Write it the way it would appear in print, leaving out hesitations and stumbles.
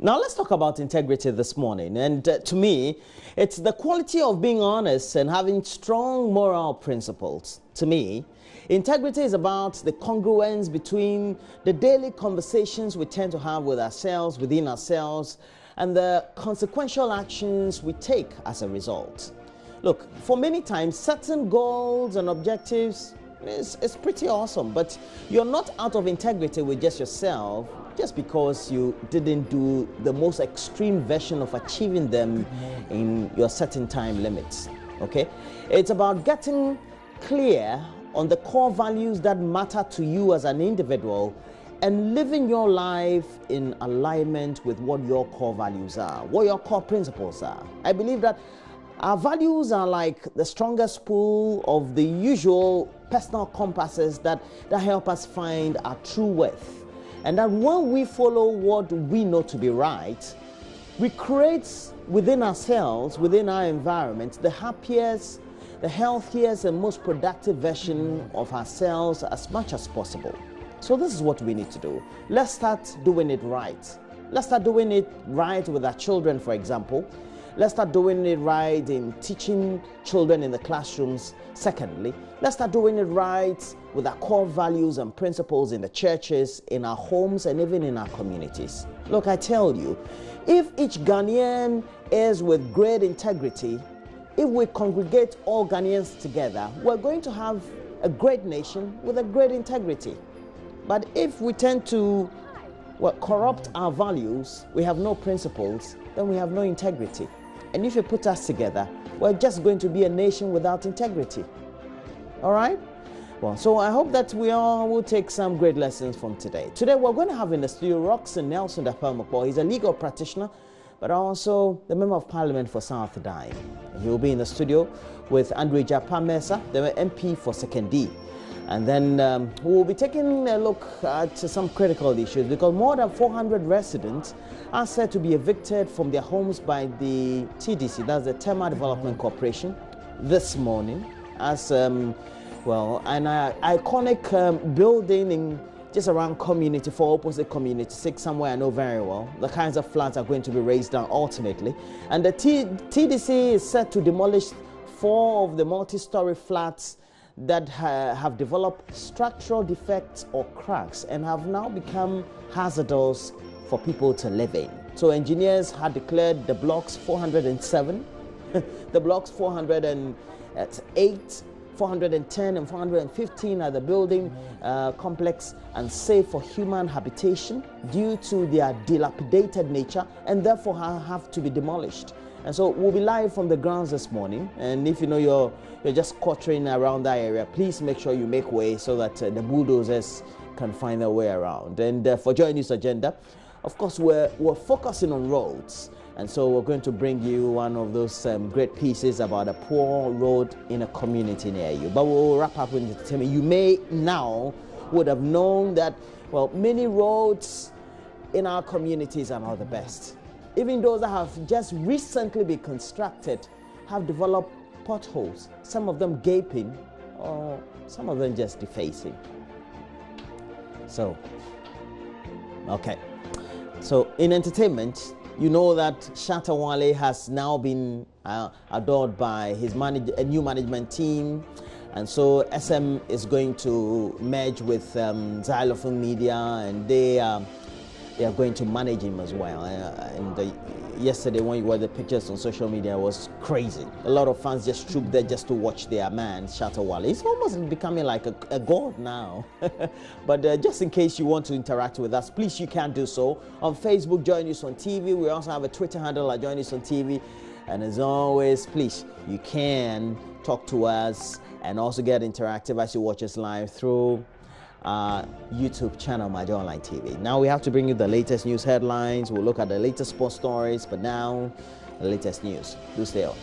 Now let's talk about integrity this morning. And to me, it's the quality of being honest and having strong moral principles. To me, integrity is about the congruence between the daily conversations we tend to have with ourselves, within ourselves, and the consequential actions we take as a result. Look, for many times, certain goals and objectives is pretty awesome, but you're not out of integrity with just yourself just because you didn't do the most extreme version of achieving them in your certain time limits. Okay, it's about getting clear on the core values that matter to you as an individual and living your life in alignment with what your core values are, what your core principles are. I believe that our values are like the strongest pull of the usual personal compasses that help us find our true worth. And that when we follow what we know to be right, we create within ourselves, within our environment, the happiest, the healthiest, and most productive version of ourselves as much as possible. So this is what we need to do. Let's start doing it right. Let's start doing it right with our children, for example. Let's start doing it right in teaching children in the classrooms. Secondly, let's start doing it right with our core values and principles in the churches, in our homes, and even in our communities. Look, I tell you, if each Ghanaian is with great integrity, if we congregate all Ghanaians together, we're going to have a great nation with a great integrity. But if we tend to corrupt our values, we have no principles, then we have no integrity. And if you put us together, we're just going to be a nation without integrity. All right? Well, so I hope that we all will take some great lessons from today. Today, we're going to have in the studio Roxanne Nelson Dapelmakpo. He's a legal practitioner, but also the Member of Parliament for South Dine. He will be in the studio with Andre Japa Mesa, the MP for 2nd D. And then we'll be taking a look at some critical issues because more than 400 residents are said to be evicted from their homes by the TDC, that's the Tema Development Corporation, this morning as, an iconic building in just around Community 4, opposite Community 6, somewhere I know very well. The kinds of flats are going to be raised down ultimately. And the TDC is set to demolish 4 of the multi-story flats that have developed structural defects or cracks and have now become hazardous for people to live in. So engineers had declared the blocks 407, the blocks 408, 410 and 415 are the building complex unsafe for human habitation due to their dilapidated nature and therefore have to be demolished. And so we'll be live from the grounds this morning. And if you know you're just quartering around that area, please make sure you make way so that the bulldozers can find their way around. And for JoyNews Agenda, of course, we're focusing on roads. And so we're going to bring you one of those great pieces about a poor road in a community near you. But we'll wrap up with entertainment. You may now would have known that, well, many roads in our communities are not the best. Even those that have just recently been constructed have developed potholes, some of them gaping or some of them just defacing. So, okay. So in entertainment, you know that Shatta Wale has now been adored by his a new management team. And so SM is going to merge with Xylophone Media, and they are going to manage him as well. Yesterday, when you watched the pictures on social media, it was crazy. A lot of fans just trooped there just to watch their man, Shatta Wale. He's almost becoming like a god now. But just in case you want to interact with us, please, you can do so. On Facebook, JoyNews on TV. We also have a Twitter handle at JoyNews on TV. And as always, please, you can talk to us and also get interactive as you watch us live through YouTube channel, Maja Online TV. Now we have to bring you the latest news headlines. We'll look at the latest sports stories, but now the latest news. Do stay on.